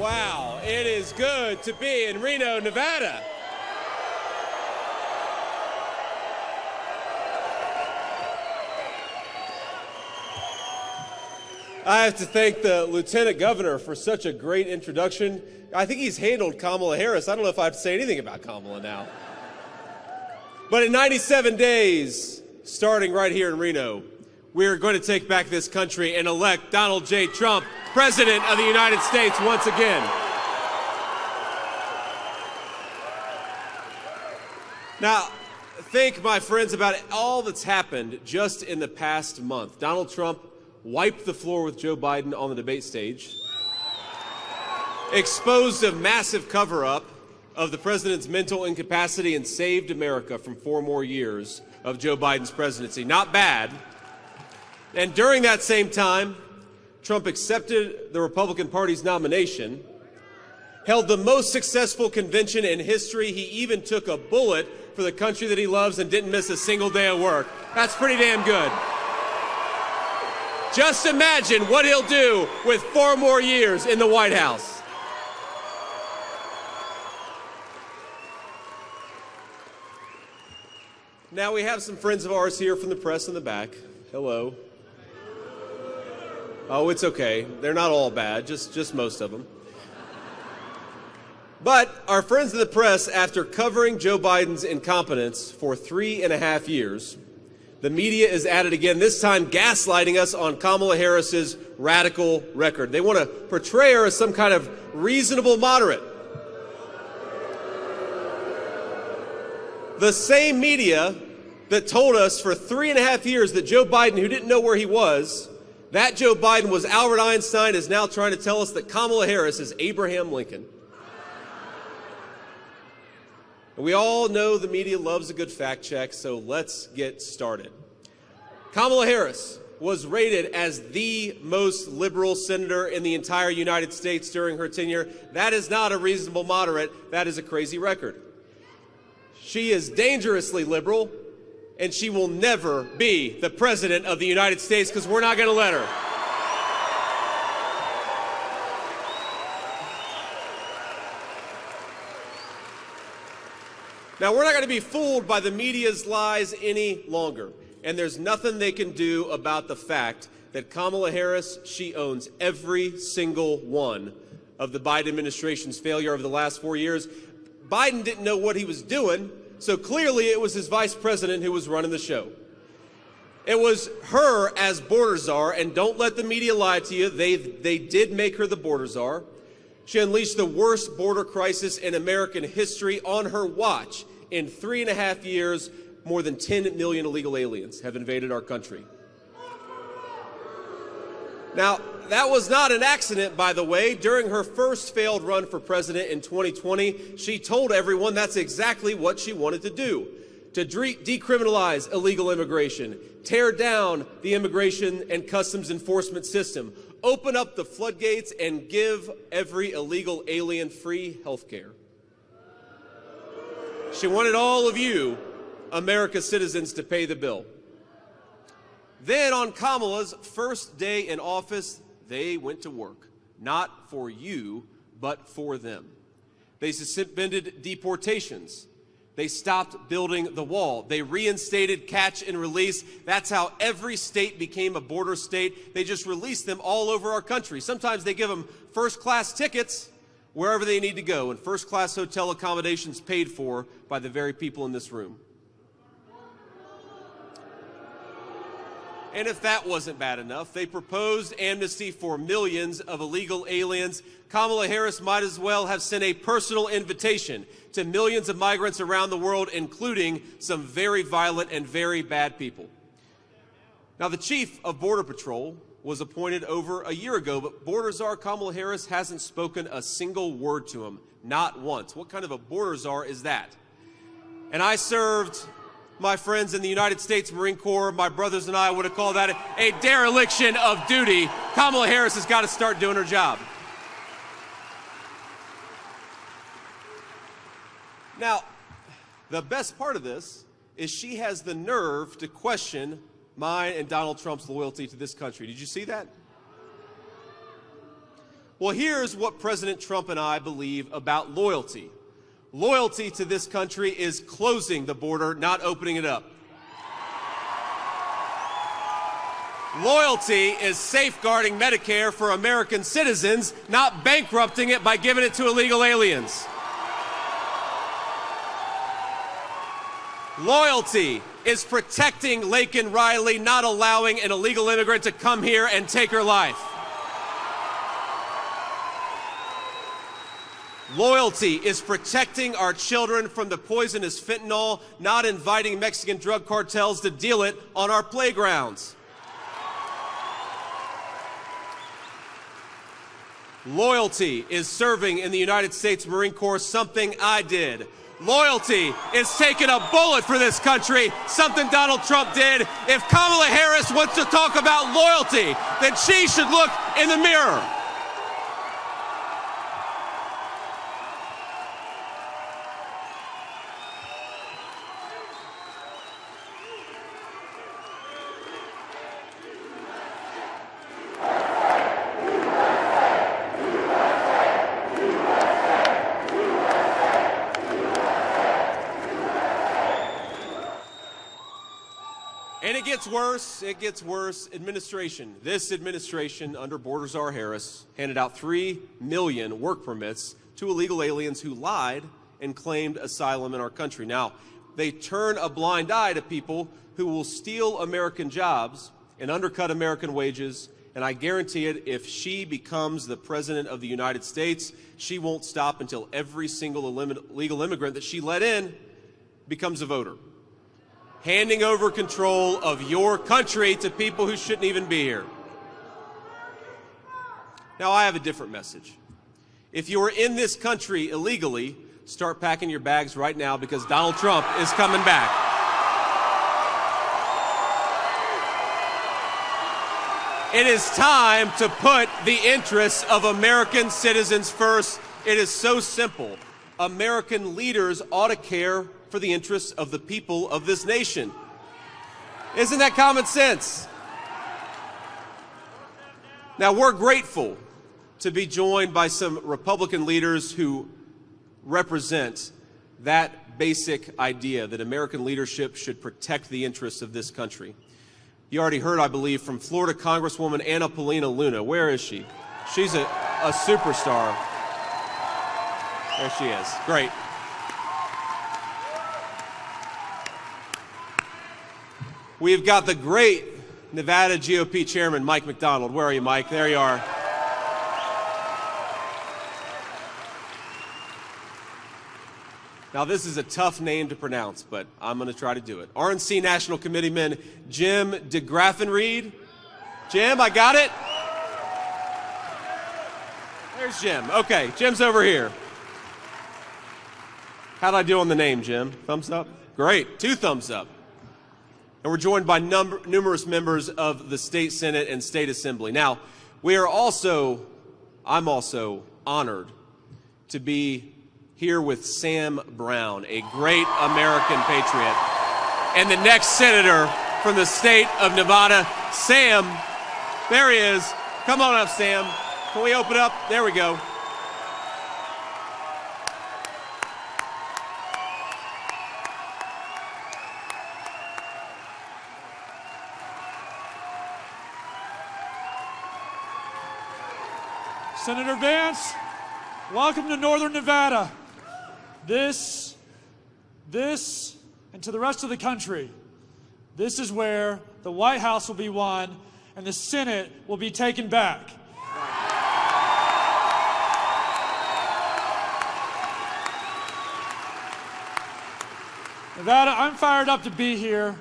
Wow, it is good to be in Reno, Nevada. I have to thank the Lieutenant Governor for such a great introduction. I think he's handled Kamala Harris. I don't know if I have to say anything about Kamala now. But in 97 days, starting right here in Reno, we're going to take back this country and elect Donald J. Trump, President of the United States, once again. Now, think, my friends, about all that's happened just in the past month. Donald Trump wiped the floor with Joe Biden on the debate stage, exposed a massive cover-up of the president's mental incapacity, and saved America from 4 more years of Joe Biden's presidency. Not bad. And during that same time, Trump accepted the Republican Party's nomination, held the most successful convention in history. He even took a bullet for the country that he loves and didn't miss a single day of work. That's pretty damn good. Just imagine what he'll do with 4 more years in the White House. Now, we have some friends of ours here from the press in the back. Hello. Oh, it's okay. They're not all bad, just most of them. But our friends in the press, after covering Joe Biden's incompetence for 3.5 years, the media is at it again, this time gaslighting us on Kamala Harris's radical record. They want to portray her as some kind of reasonable moderate. The same media that told us for 3.5 years that Joe Biden, who didn't know where he was, that Joe Biden was Albert Einstein, is now trying to tell us that Kamala Harris is Abraham Lincoln. We all know the media loves a good fact check, so let's get started. Kamala Harris was rated as the most liberal senator in the entire United States during her tenure. That is not a reasonable moderate. That is a crazy record. She is dangerously liberal, and she will never be the President of the United States because we're not going to let her. Now, we're not going to be fooled by the media's lies any longer. And there's nothing they can do about the fact that Kamala Harris, she owns every single one of the Biden administration's failure over the last 4 years. Biden didn't know what he was doing, so clearly it was his vice president who was running the show. It was her as border czar, and don't let the media lie to you, they did make her the border czar. She unleashed the worst border crisis in American history on her watch. In 3.5 years, more than 10 million illegal aliens have invaded our country. Now, that was not an accident, by the way. During her first failed run for president in 2020, she told everyone that's exactly what she wanted to do: to decriminalize illegal immigration, tear down the immigration and customs enforcement system, open up the floodgates, and give every illegal alien free health care. She wanted all of you, America's citizens, to pay the bill. Then on Kamala's first day in office, they went to work. Not for you, but for them. They suspended deportations. They stopped building the wall. They reinstated catch and release. That's how every state became a border state. They just released them all over our country. Sometimes they give them first-class tickets wherever they need to go, and first-class hotel accommodations paid for by the very people in this room. And if that wasn't bad enough, they proposed amnesty for millions of illegal aliens. Kamala Harris might as well have sent a personal invitation to millions of migrants around the world, including some very violent and very bad people. Now, the chief of Border Patrol was appointed over a year ago, but border czar Kamala Harris hasn't spoken a single word to him, not once. What kind of a border czar is that? And I served my friends in the United States Marine Corps. My brothers and I would have called that a dereliction of duty. Kamala Harris has got to start doing her job. Now, the best part of this is she has the nerve to question mine and Donald Trump's loyalty to this country. Did you see that? Well, here's what President Trump and I believe about loyalty. Loyalty to this country is closing the border, not opening it up. Loyalty is safeguarding Medicare for American citizens, not bankrupting it by giving it to illegal aliens. Loyalty is protecting Laken Riley, not allowing an illegal immigrant to come here and take her life. Loyalty is protecting our children from the poisonous fentanyl, not inviting Mexican drug cartels to deal it on our playgrounds. Loyalty is serving in the United States Marine Corps, something I did. Loyalty is taking a bullet for this country, something Donald Trump did. If Kamala Harris wants to talk about loyalty, then she should look in the mirror. And it gets worse, This administration under Border Czar Harris handed out 3 million work permits to illegal aliens who lied and claimed asylum in our country. Now, they turn a blind eye to people who will steal American jobs and undercut American wages, and I guarantee it, if she becomes the President of the United States, she won't stop until every single illegal immigrant that she let in becomes a voter. Handing over control of your country to people who shouldn't even be here. Now, I have a different message. If you are in this country illegally, start packing your bags right now, because Donald Trump is coming back. It is time to put the interests of American citizens first. It is so simple. American leaders ought to care for the interests of the people of this nation. Isn't that common sense? Now, we're grateful to be joined by some Republican leaders who represent that basic idea that American leadership should protect the interests of this country. You already heard, I believe, from Florida Congresswoman Anna Paulina Luna. Where is she? She's a superstar. There she is. Great. We've got the great Nevada GOP chairman, Mike McDonald. Where are you, Mike? There you are. Now, this is a tough name to pronounce, but I'm going to try to do it. RNC National Committeeman Jim DeGraffenreid. Jim, I got it? There's Jim. Okay, Jim's over here. How'd I do on the name, Jim? Thumbs up? Great. 2 thumbs up. And we're joined by numerous members of the State Senate and State Assembly. Now, I'm also honored to be here with Sam Brown, a great American patriot, and the next senator from the state of Nevada. Sam, there he is. Come on up, Sam. Can we open up? There we go. Senator Vance, welcome to Northern Nevada. This, and to the rest of the country, this is where the White House will be won and the Senate will be taken back. Nevada, I'm fired up to be here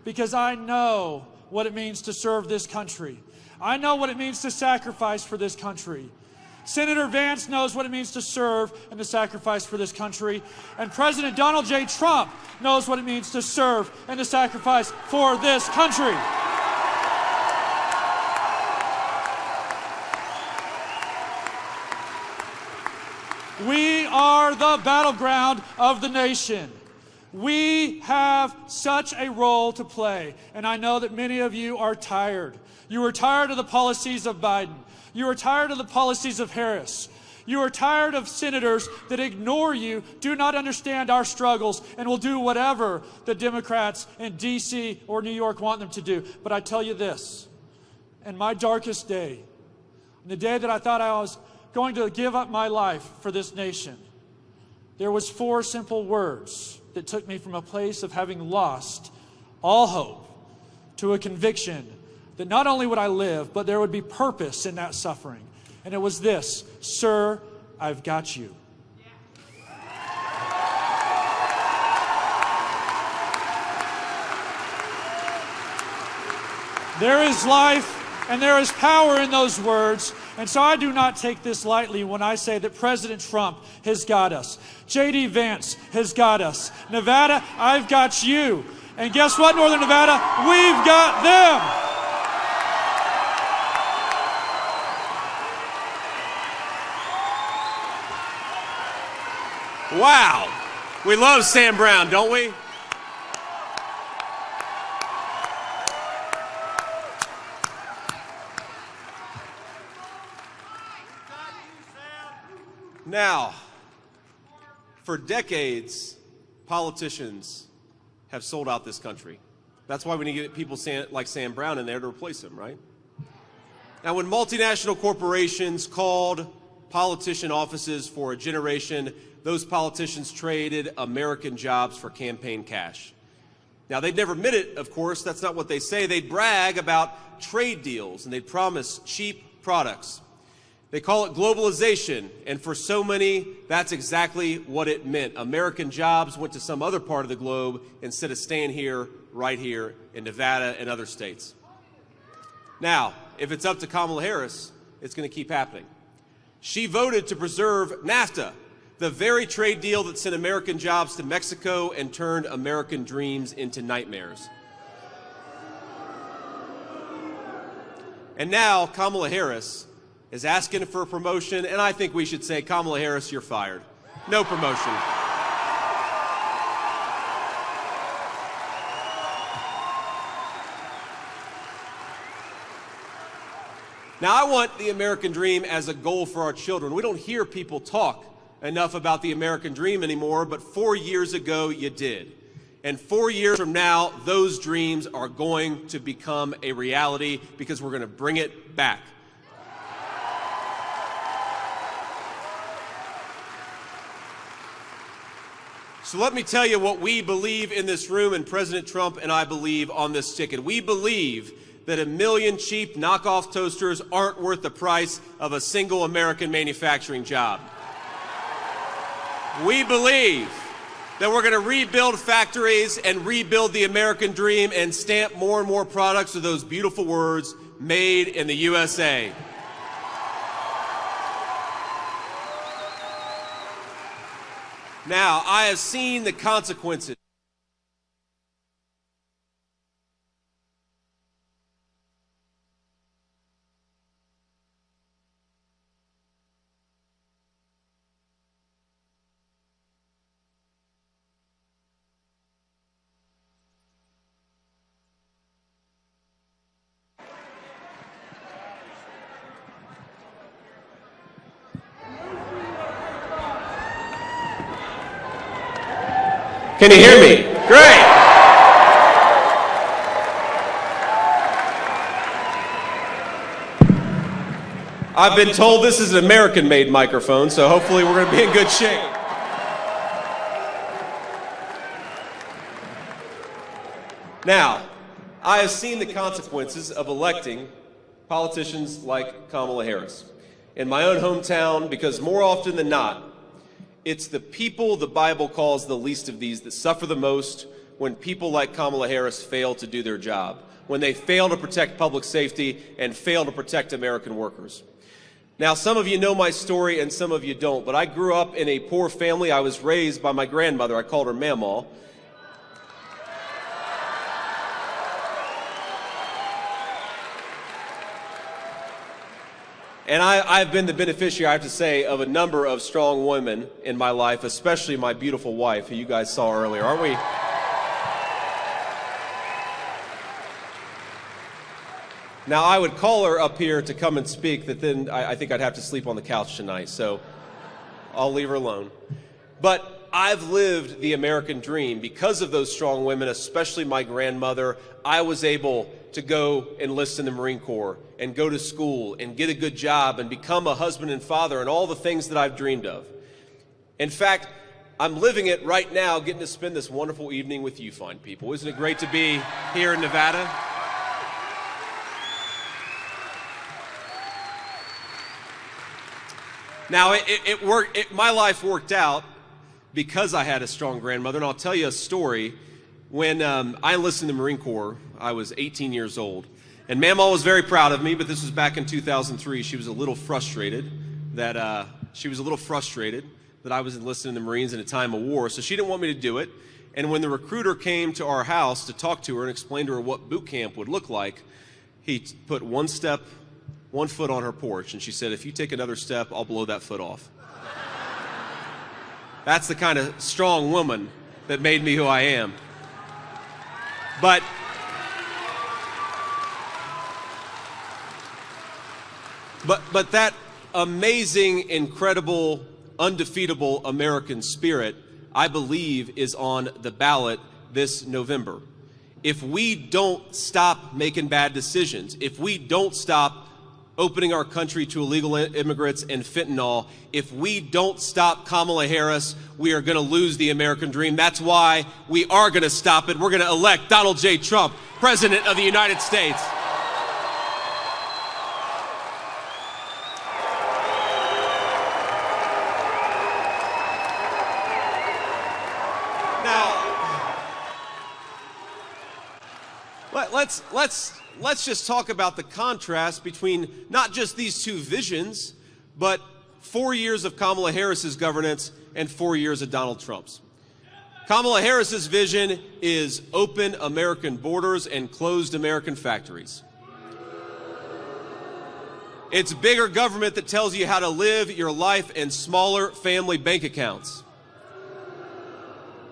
because I know what it means to serve this country. I know what it means to sacrifice for this country. Senator Vance knows what it means to serve and to sacrifice for this country. And President Donald J. Trump knows what it means to serve and to sacrifice for this country. We are the battleground of the nation. We have such a role to play, and I know that many of you are tired. You are tired of the policies of Biden. You are tired of the policies of Harris. You are tired of senators that ignore you, do not understand our struggles, and will do whatever the Democrats in D.C. or New York want them to do. But I tell you this, in my darkest day, the day that I thought I was going to give up my life for this nation, there was 4 simple words that took me from a place of having lost all hope to a conviction that not only would I live, but there would be purpose in that suffering. And it was this: sir, I've got you. There is life and there is power in those words. And so I do not take this lightly when I say that President Trump has got us. J.D. Vance has got us. Nevada, I've got you. And guess what, Northern Nevada? We've got them. Wow. We love Sam Brown, don't we? Now, for decades, politicians have sold out this country. That's why we need to get people like Sam Brown in there to replace him, right? Now, when multinational corporations called politician offices for a generation, those politicians traded American jobs for campaign cash. Now, they'd never admit it, of course. That's not what they say. They'd brag about trade deals, and they'd promise cheap products. They call it globalization, and for so many, that's exactly what it meant. American jobs went to some other part of the globe instead of staying here, right here in Nevada and other states. Now, if it's up to Kamala Harris, it's going to keep happening. She voted to preserve NAFTA, the very trade deal that sent American jobs to Mexico and turned American dreams into nightmares. And now Kamala Harris is asking for a promotion, and I think we should say, Kamala Harris, you're fired. No promotion. Now, I want the American dream as a goal for our children. We don't hear people talk enough about the American dream anymore, but 4 years ago you did. And 4 years from now, those dreams are going to become a reality because we're going to bring it back. So let me tell you what we believe in this room, and President Trump and I believe on this ticket. We believe that 1 million cheap knockoff toasters aren't worth the price of a single American manufacturing job. We believe that we're going to rebuild factories and rebuild the American dream and stamp more and more products with those beautiful words, made in the USA. Now, I have seen the consequences. Can you hear me? Great. I've been told this is an American-made microphone, so hopefully we're going to be in good shape. Now, I have seen the consequences of electing politicians like Kamala Harris in my own hometown, because more often than not, it's the people the Bible calls the least of these that suffer the most when people like Kamala Harris fail to do their job, when they fail to protect public safety and fail to protect American workers. Now, some of you know my story and some of you don't, but I grew up in a poor family. I was raised by my grandmother. I called her Mamaw. And I've been the beneficiary, I have to say, of a number of strong women in my life, especially my beautiful wife, who you guys saw earlier, aren't we? Now, I would call her up here to come and speak, but then I think I'd have to sleep on the couch tonight, so I'll leave her alone. But I've lived the American dream. Because of those strong women, especially my grandmother, I was able to go enlist in the Marine Corps and go to school and get a good job and become a husband and father and all the things that I've dreamed of. In fact, I'm living it right now, getting to spend this wonderful evening with you fine people. Isn't it great to be here in Nevada? Now, my life worked out because I had a strong grandmother, and I'll tell you a story. When I enlisted in the Marine Corps, I was 18 years old, and Mamaw was very proud of me, but this was back in 2003. She was a little frustrated that I was enlisted in the Marines in a time of war, so she didn't want me to do it. And when the recruiter came to our house to talk to her and explain to her what boot camp would look like, he put one foot on her porch, and she said, "If you take another step, I'll blow that foot off." That's the kind of strong woman that made me who I am. But that amazing, incredible, undefeatable American spirit, I believe, is on the ballot this November. If we don't stop making bad decisions, if we don't stop opening our country to illegal immigrants and fentanyl, if we don't stop Kamala Harris, we are going to lose the American dream. That's why we are going to stop it. We're going to elect Donald J. Trump, President of the United States. Let's just talk about the contrast between not just these two visions, but 4 years of Kamala Harris's governance and 4 years of Donald Trump's. Kamala Harris's vision is open American borders and closed American factories. It's bigger government that tells you how to live your life and smaller family bank accounts.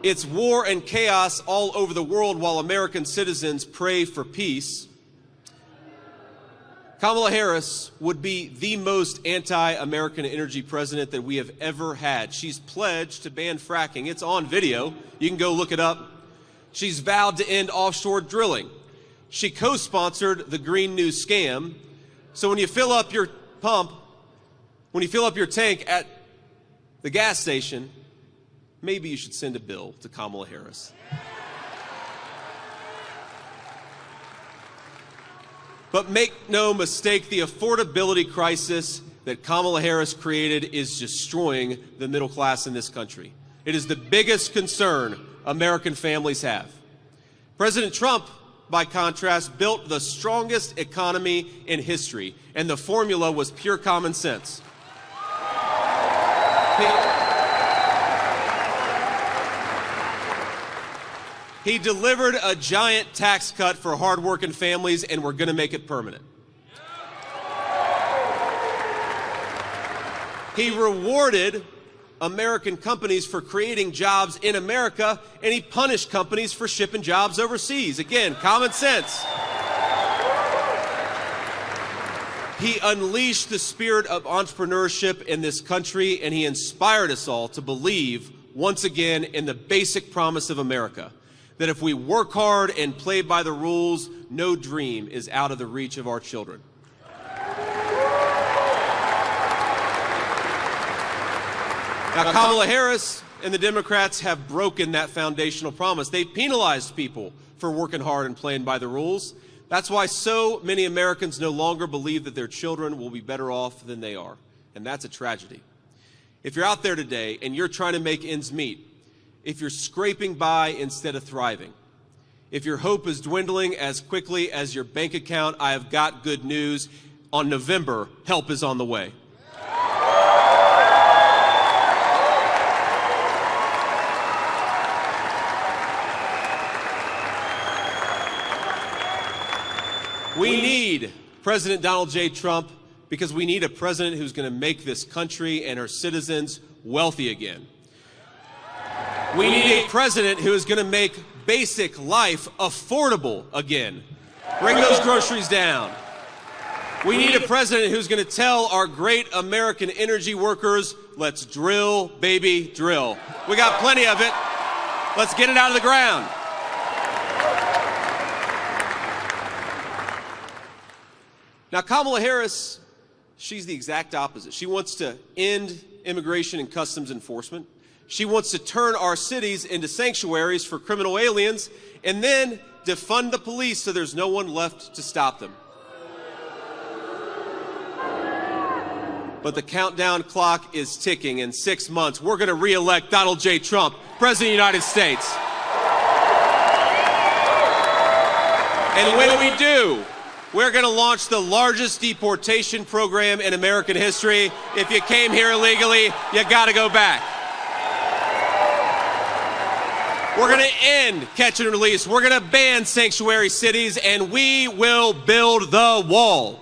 It's war and chaos all over the world while American citizens pray for peace. Kamala Harris would be the most anti-American energy president that we have ever had. She's pledged to ban fracking. It's on video. You can go look it up. She's vowed to end offshore drilling. She co-sponsored the Green New scam. So when you fill up your tank at the gas station, maybe you should send a bill to Kamala Harris. But make no mistake, the affordability crisis that Kamala Harris created is destroying the middle class in this country. It is the biggest concern American families have. President Trump, by contrast, built the strongest economy in history, and the formula was pure common sense. He delivered a giant tax cut for hardworking families, and we're going to make it permanent. He rewarded American companies for creating jobs in America, and he punished companies for shipping jobs overseas. Again, common sense. He unleashed the spirit of entrepreneurship in this country, and he inspired us all to believe, once again, in the basic promise of America, that if we work hard and play by the rules, no dream is out of the reach of our children. Now, Kamala Harris and the Democrats have broken that foundational promise. They penalized people for working hard and playing by the rules. That's why so many Americans no longer believe that their children will be better off than they are. And that's a tragedy. If you're out there today and you're trying to make ends meet, if you're scraping by instead of thriving, if your hope is dwindling as quickly as your bank account, I have got good news. On November, help is on the way. We need President Donald J. Trump because we need a president who's going to make this country and her citizens wealthy again. We need a president who is going to make basic life affordable again. Bring those groceries down. We need a president who's going to tell our great American energy workers, let's drill, baby, drill. We got plenty of it. Let's get it out of the ground. Now, Kamala Harris, she's the exact opposite. She wants to end immigration and customs enforcement. She wants to turn our cities into sanctuaries for criminal aliens and then defund the police so there's no one left to stop them. But the countdown clock is ticking. In 6 months, we're going to re-elect Donald J. Trump, President of the United States. And when we do, we're going to launch the largest deportation program in American history. If you came here illegally, you got to go back. We're going to end catch and release. We're going to ban sanctuary cities, and we will build the wall.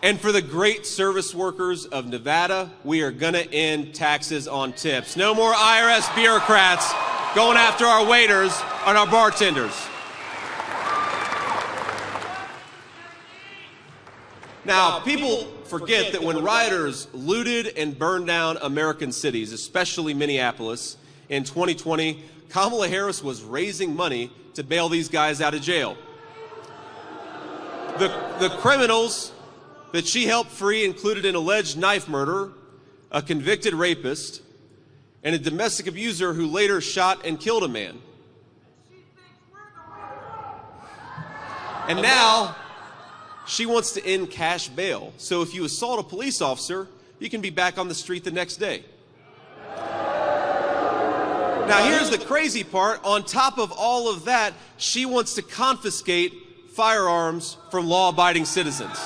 And for the great service workers of Nevada, we are going to end taxes on tips. No more IRS bureaucrats going after our waiters and our bartenders. Now, people forget that when rioters looted and burned down American cities, especially Minneapolis, in 2020, Kamala Harris was raising money to bail these guys out of jail. The criminals that she helped free included an alleged knife murderer, a convicted rapist, and a domestic abuser who later shot and killed a man. And now, she wants to end cash bail. So if you assault a police officer, you can be back on the street the next day. Now here's the crazy part. On top of all of that, she wants to confiscate firearms from law-abiding citizens.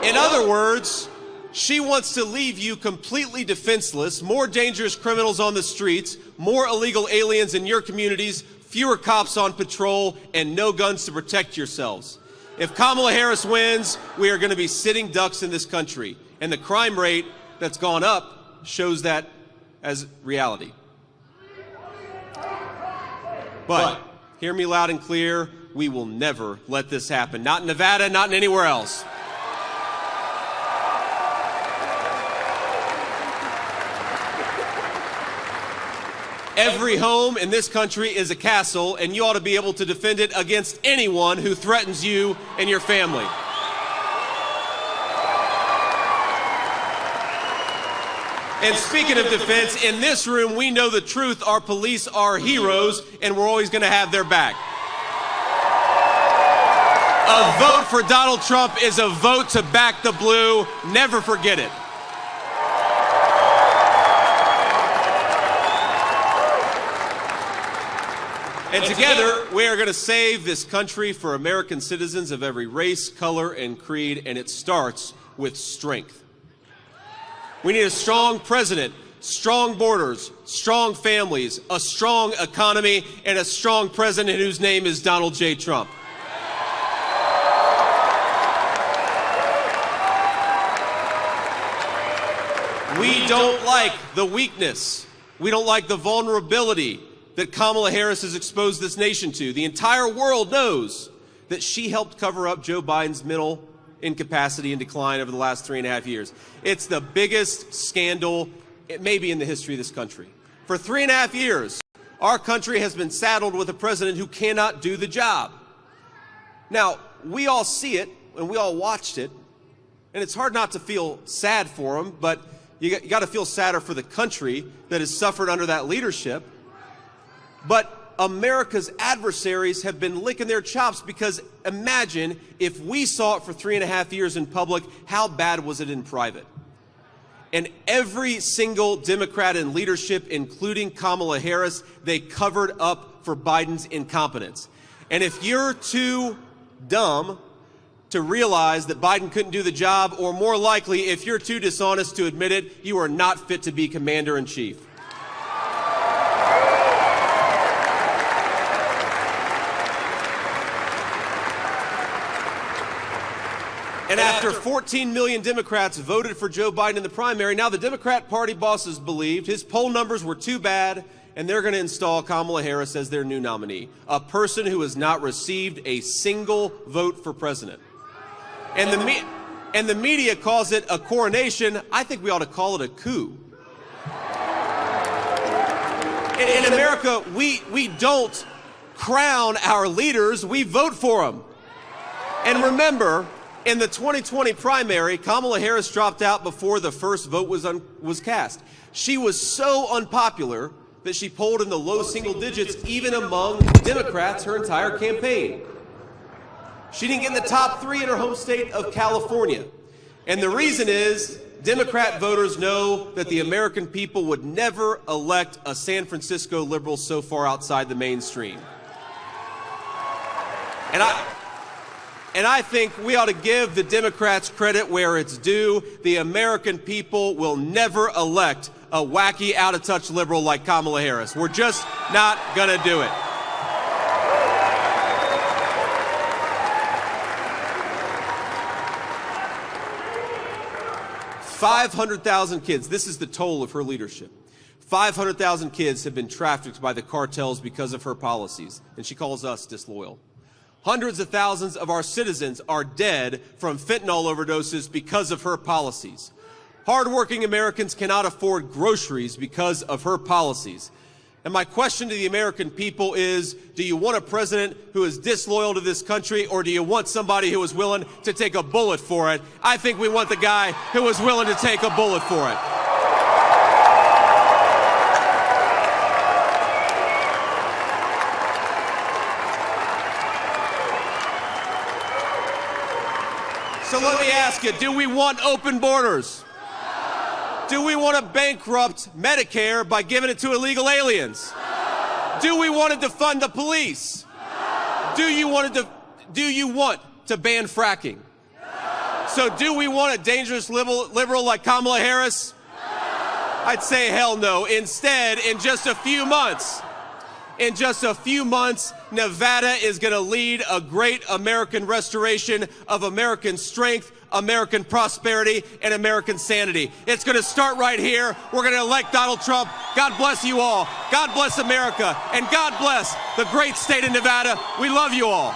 In other words, she wants to leave you completely defenseless, more dangerous criminals on the streets, more illegal aliens in your communities, fewer cops on patrol, and no guns to protect yourselves. If Kamala Harris wins, we are going to be sitting ducks in this country. And the crime rate that's gone up shows that as reality. But hear me loud and clear, we will never let this happen. Not in Nevada, not in anywhere else. Every home in this country is a castle, and you ought to be able to defend it against anyone who threatens you and your family. And speaking of defense, in this room, we know the truth. Our police are heroes, and we're always going to have their back. A vote for Donald Trump is a vote to back the blue. Never forget it. And together, we are going to save this country for American citizens of every race, color, and creed, and it starts with strength. We need a strong president, strong borders, strong families, a strong economy, and a strong president whose name is Donald J. Trump. We don't like the weakness. We don't like the vulnerability that Kamala Harris has exposed this nation to. The entire world knows that she helped cover up Joe Biden's mental incapacity and decline over the last 3.5 years. It's the biggest scandal, maybe in the history of this country. For 3.5 years, our country has been saddled with a president who cannot do the job. Now, we all see it, and we all watched it, and it's hard not to feel sad for him, but you got to feel sadder for the country that has suffered under that leadership. But America's adversaries have been licking their chops because imagine if we saw it for 3.5 years in public, how bad was it in private? And every single Democrat in leadership, including Kamala Harris, they covered up for Biden's incompetence. And if you're too dumb to realize that Biden couldn't do the job, or more likely, if you're too dishonest to admit it, you are not fit to be commander-in-chief. And after 14 million Democrats voted for Joe Biden in the primary, now the Democrat Party bosses believed his poll numbers were too bad, and they're going to install Kamala Harris as their new nominee, a person who has not received a single vote for president. And the media calls it a coronation. I think we ought to call it a coup. In America, we don't crown our leaders, we vote for them. And remember, in the 2020 primary, Kamala Harris dropped out before the first vote was cast. She was so unpopular that she polled in the low single digits even among Democrats her entire campaign. She didn't get in the top 3 in her home state of California. And the reason is Democrat voters know that the American people would never elect a San Francisco liberal so far outside the mainstream. And I think we ought to give the Democrats credit where it's due. The American people will never elect a wacky, out-of-touch liberal like Kamala Harris. We're just not going to do it. $500,000 kids, this is the toll of her leadership. 500,000 kids have been trafficked by the cartels because of her policies, and she calls us disloyal. Hundreds of thousands of our citizens are dead from fentanyl overdoses because of her policies. Hardworking Americans cannot afford groceries because of her policies. And my question to the American people is, do you want a president who is disloyal to this country, or do you want somebody who is willing to take a bullet for it? I think we want the guy who is willing to take a bullet for it. So let me ask you, do we want open borders? Do we want to bankrupt Medicare by giving it to illegal aliens? Do we want to defund the police? Do you want to ban fracking? So do we want a dangerous liberal like Kamala Harris? I'd say hell no. Instead, in just a few months, Nevada is going to lead a great American restoration of American strength, American prosperity, and American sanity. It's going to start right here. We're going to elect Donald Trump. God bless you all. God bless America. And God bless the great state of Nevada. We love you all.